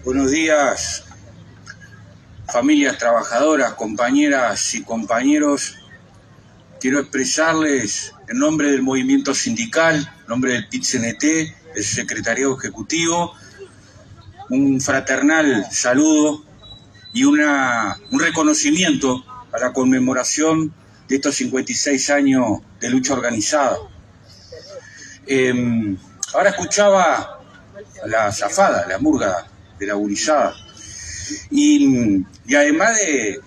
Buenos días, familias trabajadoras, compañeras y compañeros. Quiero expresarles en nombre del movimiento sindical, en nombre del PIT-CNT, del secretariado ejecutivo, un fraternal saludo y un reconocimiento a la conmemoración de estos 56 años de lucha organizada. Ahora escuchaba a la azafada, la murga de la gurizada, y además de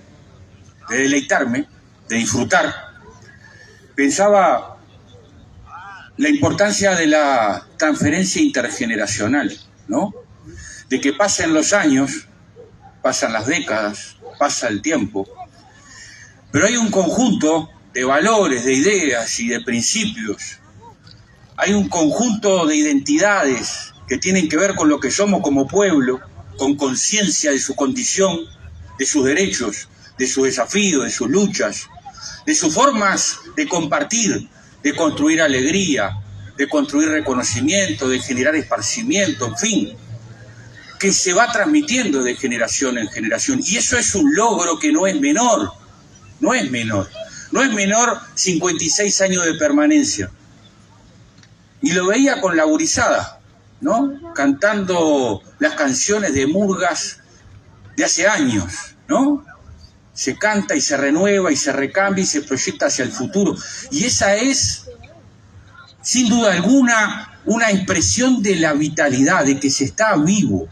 deleitarme, de disfrutar, pensaba la importancia de la transferencia intergeneracional, ¿no? De que pasen los años, pasan las décadas, pasa el tiempo, pero hay un conjunto de valores, de ideas y de principios. Hay un conjunto de identidades que tienen que ver con lo que somos como pueblo, con conciencia de su condición, de sus derechos, de sus desafíos, de sus luchas, de sus formas de compartir, de construir alegría, de construir reconocimiento, de generar esparcimiento, en fin, que se va transmitiendo de generación en generación. Y eso es un logro que no es menor, no es menor. No es menor 56 años de permanencia. Y lo veía con la gurizada, ¿no? Cantando las canciones de murgas de hace años, ¿no? Se canta y se renueva y se recambia y se proyecta hacia el futuro. Y esa es, sin duda alguna, una expresión de la vitalidad, de que se está vivo.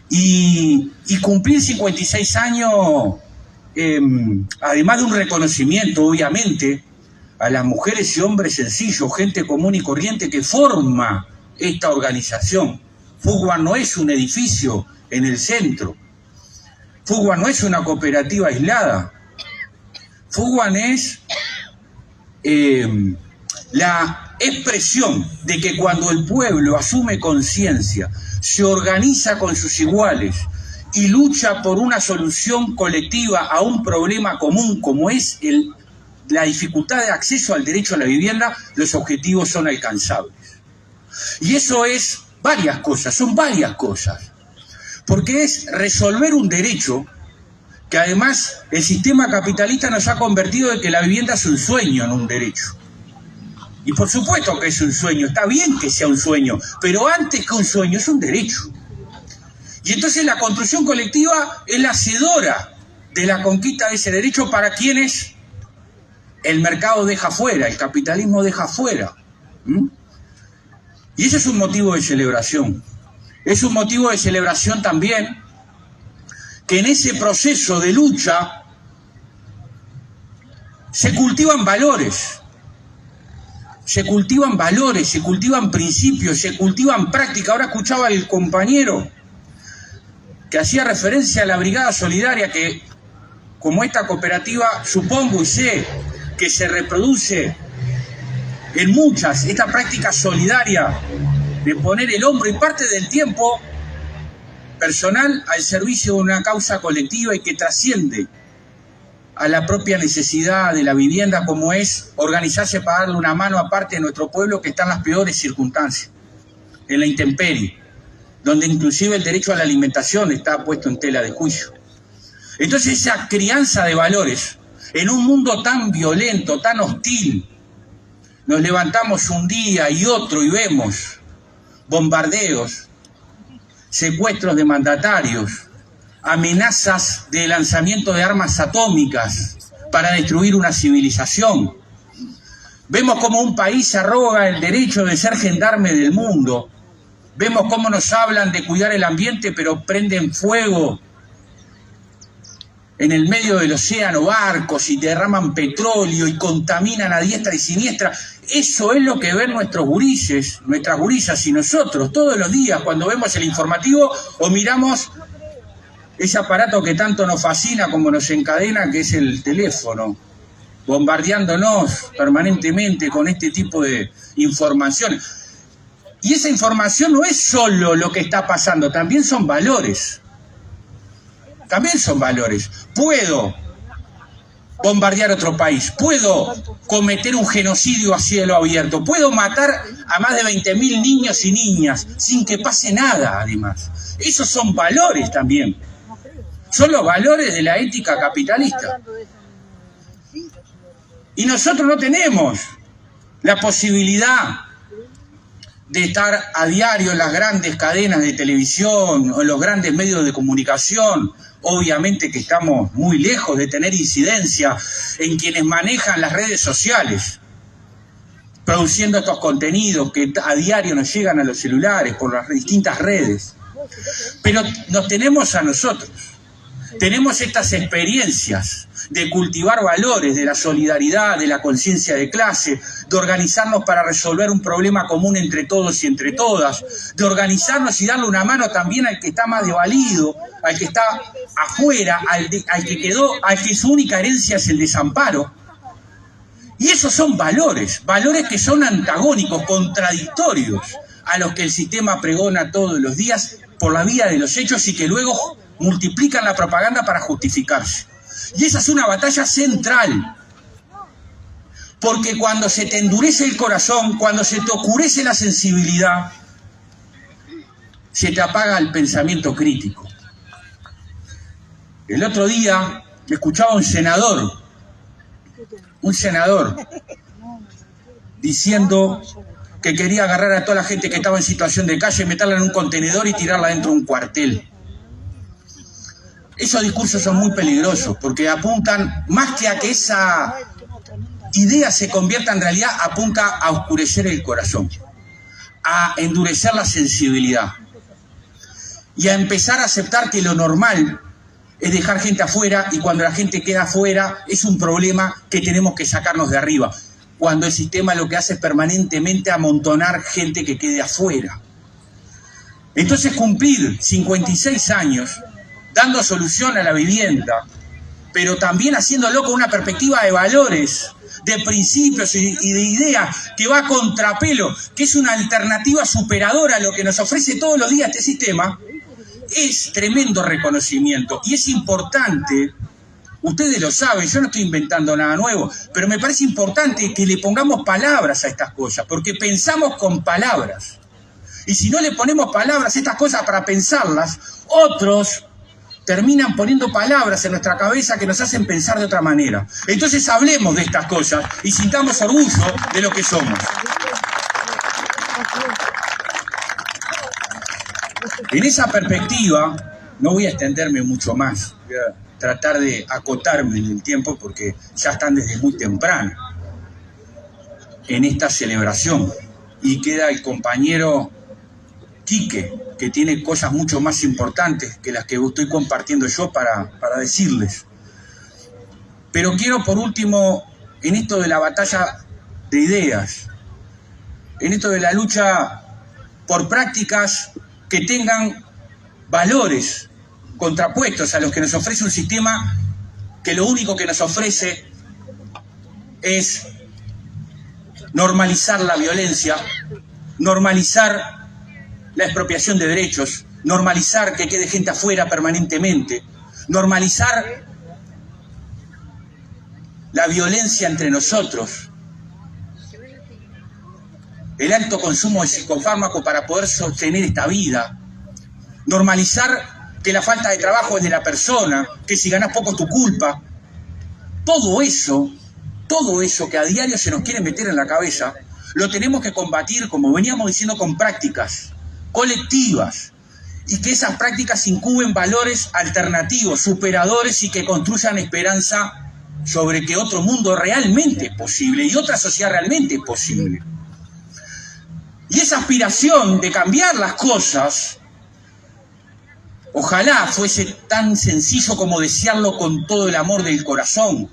Y cumplir 56 años, además de un reconocimiento, obviamente, a las mujeres y hombres sencillos, gente común y corriente que forma esta organización. FUGBA no es un edificio en el centro. FUGBA no es una cooperativa aislada. FUGBA es la expresión de que cuando el pueblo asume conciencia, se organiza con sus iguales y lucha por una solución colectiva a un problema común como es la dificultad de acceso al derecho a la vivienda, los objetivos son alcanzables. Y eso es varias cosas, son varias cosas. Porque es resolver un derecho que además el sistema capitalista nos ha convertido en que la vivienda es un sueño, no un derecho. Y por supuesto que es un sueño, está bien que sea un sueño, pero antes que un sueño es un derecho. Y entonces la construcción colectiva es la hacedora de la conquista de ese derecho para quienes el mercado deja fuera, el capitalismo deja fuera. Y ese es un motivo de celebración. Es un motivo de celebración también que en ese proceso de lucha se cultivan valores, se cultivan principios, se cultivan prácticas. Ahora escuchaba al compañero que hacía referencia a la Brigada Solidaria, que como esta cooperativa supongo y sé que se reproduce en muchas, esta práctica solidaria de poner el hombro y parte del tiempo personal al servicio de una causa colectiva y que trasciende a la propia necesidad de la vivienda, como es organizarse para darle una mano a parte de nuestro pueblo que está en las peores circunstancias, en la intemperie, donde inclusive el derecho a la alimentación está puesto en tela de juicio. Entonces esa crianza de valores, en un mundo tan violento, tan hostil, nos levantamos un día y otro y vemos bombardeos, secuestros de mandatarios, amenazas de lanzamiento de armas atómicas para destruir una civilización. Vemos cómo un país se arroga el derecho de ser gendarme del mundo. Vemos cómo nos hablan de cuidar el ambiente, pero prenden fuego en el medio del océano barcos y derraman petróleo y contaminan a diestra y siniestra. Eso es lo que ven nuestros gurises, nuestras gurisas y nosotros todos los días cuando vemos el informativo o miramos ese aparato que tanto nos fascina como nos encadena, que es el teléfono, bombardeándonos permanentemente con este tipo de información. Y esa información no es solo lo que está pasando, también son valores. También son valores. Puedo bombardear otro país, puedo cometer un genocidio a cielo abierto, puedo matar a más de 20.000 niños y niñas sin que pase nada, además. Esos son valores también. Son los valores de la ética capitalista. Y nosotros no tenemos la posibilidad de estar a diario en las grandes cadenas de televisión o en los grandes medios de comunicación. Obviamente que estamos muy lejos de tener incidencia en quienes manejan las redes sociales, produciendo estos contenidos que a diario nos llegan a los celulares por las distintas redes. Pero nos tenemos a nosotros, tenemos estas experiencias de cultivar valores, de la solidaridad, de la conciencia de clase, de organizarnos para resolver un problema común entre todos y entre todas, de organizarnos y darle una mano también al que está más desvalido, al que está afuera, al que su única herencia es el desamparo. Y esos son valores, valores que son antagónicos, contradictorios a los que el sistema pregona todos los días por la vía de los hechos y que luego multiplican la propaganda para justificarse. Y esa es una batalla central, porque cuando se te endurece el corazón, cuando se te oscurece la sensibilidad, se te apaga el pensamiento crítico. El otro día escuchaba un senador diciendo que quería agarrar a toda la gente que estaba en situación de calle, meterla en un contenedor y tirarla dentro de un cuartel. Esos discursos son muy peligrosos porque apuntan, más que a que esa idea se convierta en realidad, apunta a oscurecer el corazón, a endurecer la sensibilidad y a empezar a aceptar que lo normal es dejar gente afuera, y cuando la gente queda afuera es un problema que tenemos que sacarnos de arriba, cuando el sistema lo que hace es permanentemente amontonar gente que quede afuera. Entonces cumplir 56 años dando solución a la vivienda, pero también haciéndolo con una perspectiva de valores, de principios y de ideas que va a contrapelo, que es una alternativa superadora a lo que nos ofrece todos los días este sistema, es tremendo reconocimiento. Y es importante, ustedes lo saben, yo no estoy inventando nada nuevo, pero me parece importante que le pongamos palabras a estas cosas, porque pensamos con palabras. Y si no le ponemos palabras a estas cosas para pensarlas, otros terminan poniendo palabras en nuestra cabeza que nos hacen pensar de otra manera. Entonces hablemos de estas cosas y sintamos orgullo de lo que somos. En esa perspectiva, no voy a extenderme mucho más, voy a tratar de acotarme en el tiempo porque ya están desde muy temprano en esta celebración y queda el compañero Quique, que tiene cosas mucho más importantes que las que estoy compartiendo yo para decirles. Pero quiero por último, en esto de la batalla de ideas, en esto de la lucha por prácticas que tengan valores contrapuestos a los que nos ofrece un sistema que lo único que nos ofrece es normalizar la violencia, normalizar la expropiación de derechos, normalizar que quede gente afuera permanentemente, normalizar la violencia entre nosotros, el alto consumo de psicofármacos para poder sostener esta vida, normalizar que la falta de trabajo es de la persona, que si ganás poco es tu culpa. Todo eso que a diario se nos quiere meter en la cabeza, lo tenemos que combatir, como veníamos diciendo, con prácticas colectivas, y que esas prácticas incuben valores alternativos, superadores, y que construyan esperanza sobre que otro mundo realmente es posible y otra sociedad realmente es posible. Y esa aspiración de cambiar las cosas, ojalá fuese tan sencillo como desearlo con todo el amor del corazón.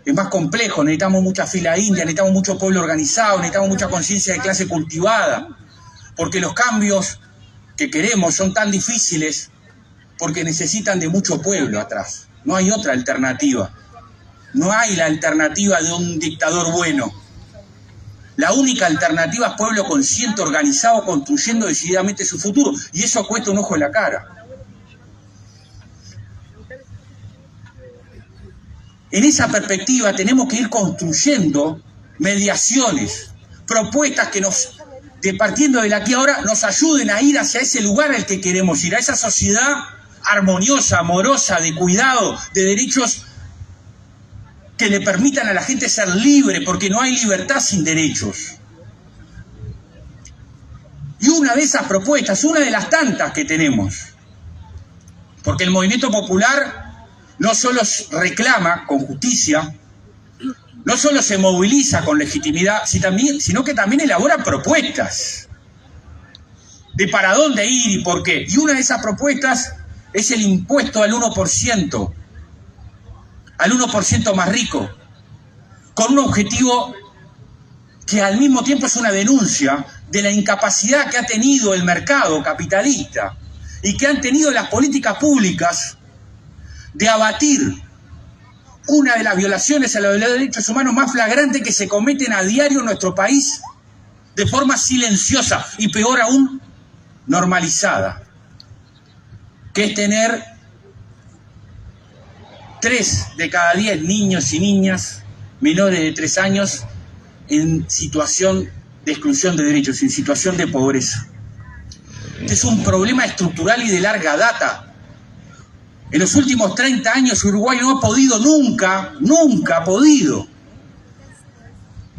Es más complejo, necesitamos mucha fila india, necesitamos mucho pueblo organizado, necesitamos mucha conciencia de clase cultivada, porque los cambios que queremos son tan difíciles porque necesitan de mucho pueblo atrás. No hay otra alternativa. No hay la alternativa de un dictador bueno. La única alternativa es pueblo consciente, organizado, construyendo decididamente su futuro. Y eso cuesta un ojo en la cara. en esa perspectiva tenemos que ir construyendo mediaciones, propuestas que partiendo de aquí ahora, nos ayuden a ir hacia ese lugar al que queremos ir, a esa sociedad armoniosa, amorosa, de cuidado, de derechos que le permitan a la gente ser libre, porque no hay libertad sin derechos. Y una de esas propuestas, una de las tantas que tenemos, porque el movimiento popular no solo reclama con justicia, no solo se moviliza con legitimidad, sino que también elabora propuestas de para dónde ir y por qué. Y una de esas propuestas es el impuesto al 1% más rico, con un objetivo que al mismo tiempo es una denuncia de la incapacidad que ha tenido el mercado capitalista y que han tenido las políticas públicas de abatir una de las violaciones a los derechos humanos más flagrantes que se cometen a diario en nuestro país de forma silenciosa y peor aún, normalizada, que es tener 3 de cada 10 niños y niñas menores de 3 años en situación de exclusión de derechos, en situación de pobreza. Este es un problema estructural y de larga data. En los últimos 30 años Uruguay no ha podido nunca ha podido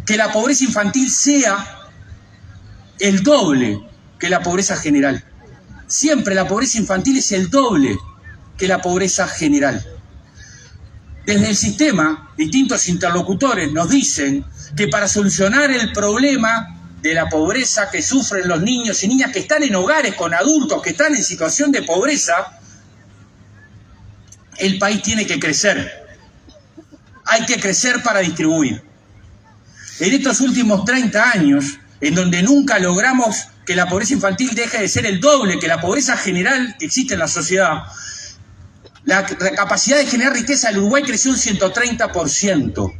que la pobreza infantil sea el doble que la pobreza general. Siempre la pobreza infantil es el doble que la pobreza general. Desde el sistema, distintos interlocutores nos dicen que para solucionar el problema de la pobreza que sufren los niños y niñas que están en hogares con adultos que están en situación de pobreza, el país tiene que crecer. Hay que crecer para distribuir. En estos últimos 30 años, en donde nunca logramos que la pobreza infantil deje de ser el doble que la pobreza general que existe en la sociedad, la capacidad de generar riqueza en Uruguay creció un 130%.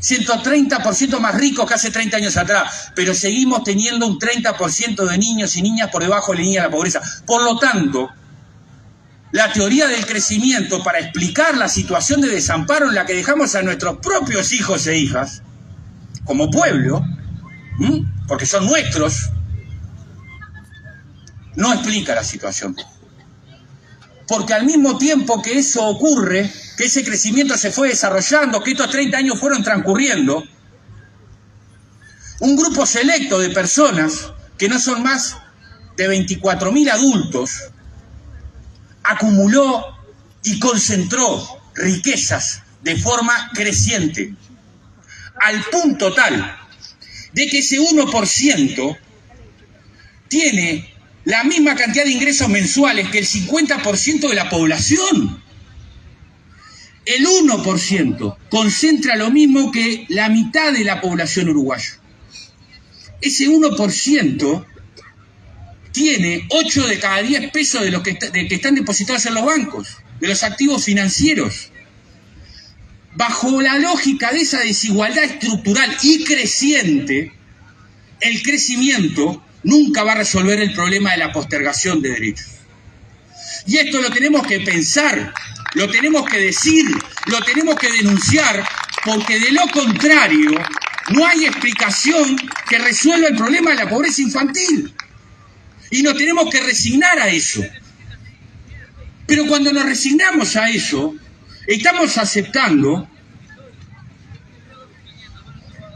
130% más ricos que hace 30 años atrás, pero seguimos teniendo un 30% de niños y niñas por debajo de la línea de la pobreza. Por lo tanto, la teoría del crecimiento para explicar la situación de desamparo en la que dejamos a nuestros propios hijos e hijas, como pueblo, porque son nuestros, no explica la situación. Porque al mismo tiempo que eso ocurre, que ese crecimiento se fue desarrollando, que estos 30 años fueron transcurriendo, un grupo selecto de personas, que no son más de 24.000 adultos, acumuló y concentró riquezas de forma creciente, al punto tal de que ese 1% tiene la misma cantidad de ingresos mensuales que el 50% de la población. El 1% concentra lo mismo que la mitad de la población uruguaya. Ese 1% tiene 8 de cada 10 pesos de los que están depositados en los bancos, de los activos financieros. Bajo la lógica de esa desigualdad estructural y creciente, el crecimiento nunca va a resolver el problema de la postergación de derechos. Y esto lo tenemos que pensar, lo tenemos que decir, lo tenemos que denunciar, porque de lo contrario no hay explicación que resuelva el problema de la pobreza infantil. Y nos tenemos que resignar a eso. Pero cuando nos resignamos a eso, estamos aceptando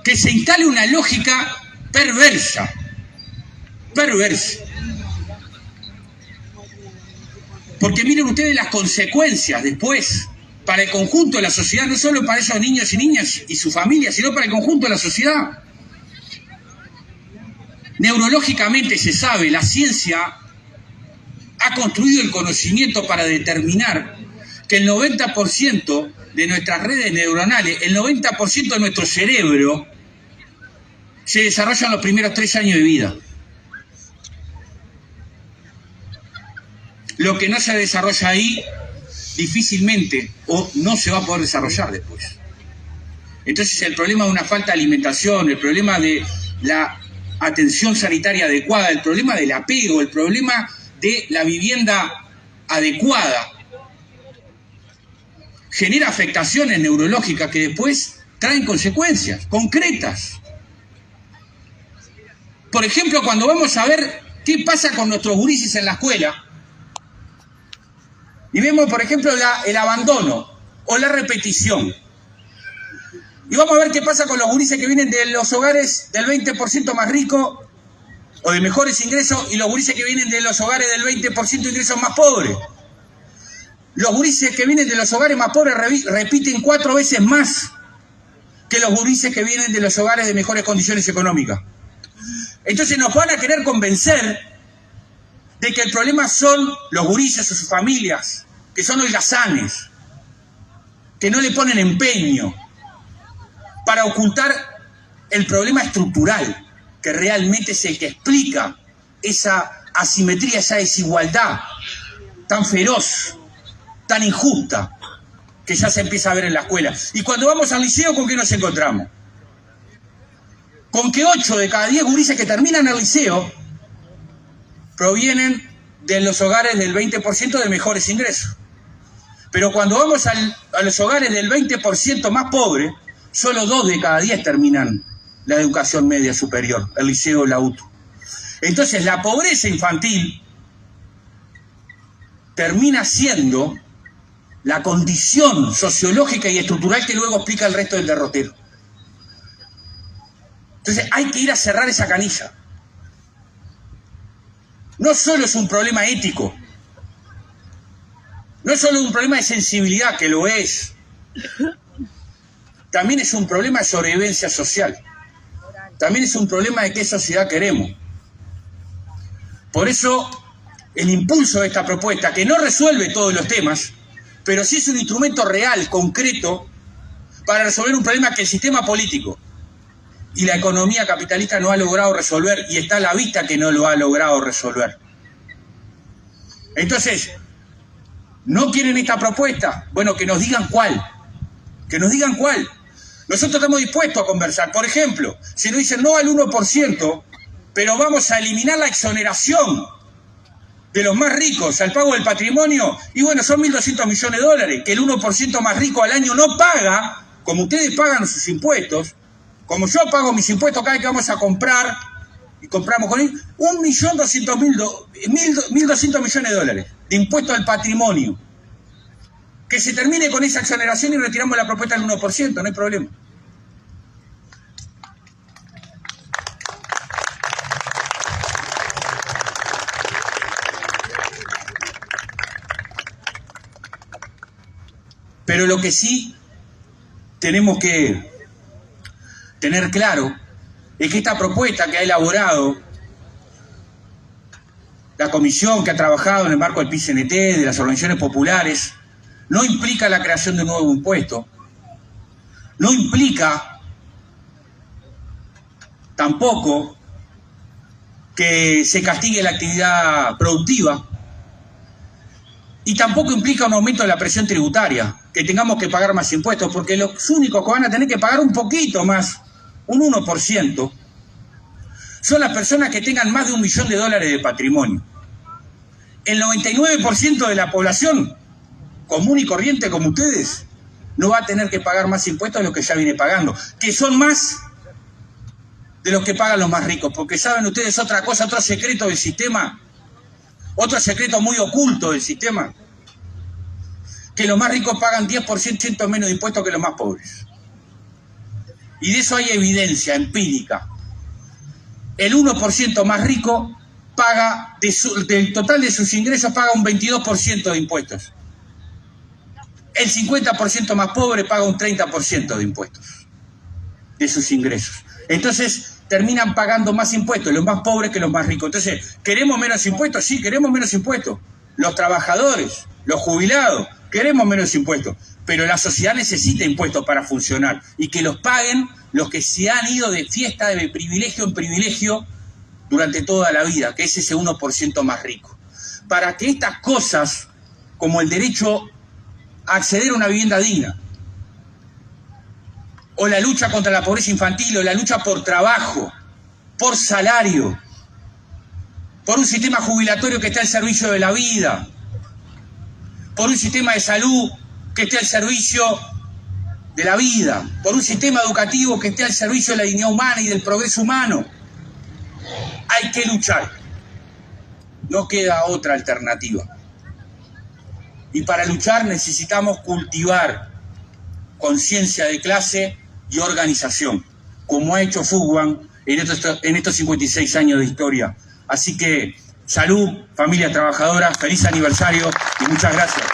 que se instale una lógica perversa. Porque miren ustedes las consecuencias después para el conjunto de la sociedad, no solo para esos niños y niñas y sus familias, sino para el conjunto de la sociedad. Neurológicamente se sabe, la ciencia ha construido el conocimiento para determinar que el 90% de nuestras redes neuronales, el 90% de nuestro cerebro, se desarrolla en los primeros 3 años de vida. Lo que no se desarrolla ahí, difícilmente o no se va a poder desarrollar después. Entonces el problema de una falta de alimentación, el problema de la atención sanitaria adecuada, el problema del apego, el problema de la vivienda adecuada, genera afectaciones neurológicas que después traen consecuencias concretas. Por ejemplo, cuando vamos a ver qué pasa con nuestros gurises en la escuela, y vemos, por ejemplo, el abandono o la repetición. Y vamos a ver qué pasa con los gurises que vienen de los hogares del 20% más rico o de mejores ingresos y los gurises que vienen de los hogares del 20% de ingresos más pobres. Los gurises que vienen de los hogares más pobres repiten 4 veces más que los gurises que vienen de los hogares de mejores condiciones económicas. Entonces nos van a querer convencer de que el problema son los gurises o sus familias, que son holgazanes, que no le ponen empeño, para ocultar el problema estructural, que realmente es el que explica esa asimetría, esa desigualdad tan feroz, tan injusta, que ya se empieza a ver en la escuela. Y cuando vamos al liceo, ¿con qué nos encontramos? Con que 8 de cada 10 gurises que terminan el liceo provienen de los hogares del 20% de mejores ingresos. Pero cuando vamos a los hogares del 20% más pobres, solo 2 de cada 10 terminan la educación media superior, el liceo o la UTU. Entonces la pobreza infantil termina siendo la condición sociológica y estructural que luego explica el resto del derrotero. Entonces hay que ir a cerrar esa canilla. No solo es un problema ético, no es solo un problema de sensibilidad, que lo es, también es un problema de sobrevivencia social, también es un problema de qué sociedad queremos. Por eso el impulso de esta propuesta, que no resuelve todos los temas, pero sí es un instrumento real, concreto, para resolver un problema que el sistema político y la economía capitalista no ha logrado resolver, y está a la vista que no lo ha logrado resolver. Entonces, ¿no quieren esta propuesta? Bueno, que nos digan cuál. Que nos digan cuál. Nosotros estamos dispuestos a conversar. Por ejemplo, si nos dicen no al 1%, pero vamos a eliminar la exoneración de los más ricos al pago del patrimonio, y bueno, son 1.200 millones de dólares, que el 1% más rico al año no paga, como ustedes pagan sus impuestos, como yo pago mis impuestos cada vez que vamos a comprar, y compramos con él, 1.200.000 millones de dólares de impuesto al patrimonio. Que se termine con esa exoneración y retiramos la propuesta del 1%, no hay problema. Pero lo que sí tenemos que tener claro es que esta propuesta que ha elaborado la comisión que ha trabajado en el marco del PIT-CNT, de las organizaciones populares, no implica la creación de un nuevo impuesto, no implica tampoco que se castigue la actividad productiva, y tampoco implica un aumento de la presión tributaria, que tengamos que pagar más impuestos, porque los únicos que van a tener que pagar un poquito más, un 1%, son las personas que tengan más de $1 millón de patrimonio. El 99% de la población común y corriente como ustedes no va a tener que pagar más impuestos de lo que ya viene pagando, que son más de los que pagan los más ricos, porque saben ustedes otra cosa, otro secreto del sistema, otro secreto muy oculto del sistema, que los más ricos pagan 10% menos de impuestos que los más pobres. Y de eso hay evidencia empírica. El 1% más rico paga, del total de sus ingresos, paga un 22% de impuestos. El 50% más pobre paga un 30% de impuestos de sus ingresos. Entonces terminan pagando más impuestos los más pobres que los más ricos. Entonces, ¿queremos menos impuestos? Sí, queremos menos impuestos. Los trabajadores, los jubilados, queremos menos impuestos. Pero la sociedad necesita impuestos para funcionar, y que los paguen los que se han ido de fiesta de privilegio en privilegio durante toda la vida, que es ese 1% más rico. Para que estas cosas, como el derecho a acceder a una vivienda digna, o la lucha contra la pobreza infantil, o la lucha por trabajo, por salario, por un sistema jubilatorio que está al servicio de la vida, por un sistema de salud que esté al servicio de la vida, por un sistema educativo que esté al servicio de la dignidad humana y del progreso humano. Hay que luchar. No queda otra alternativa. Y para luchar necesitamos cultivar conciencia de clase y organización, como ha hecho Fuguan en estos 56 años de historia. Así que salud, familias trabajadoras, feliz aniversario y muchas gracias.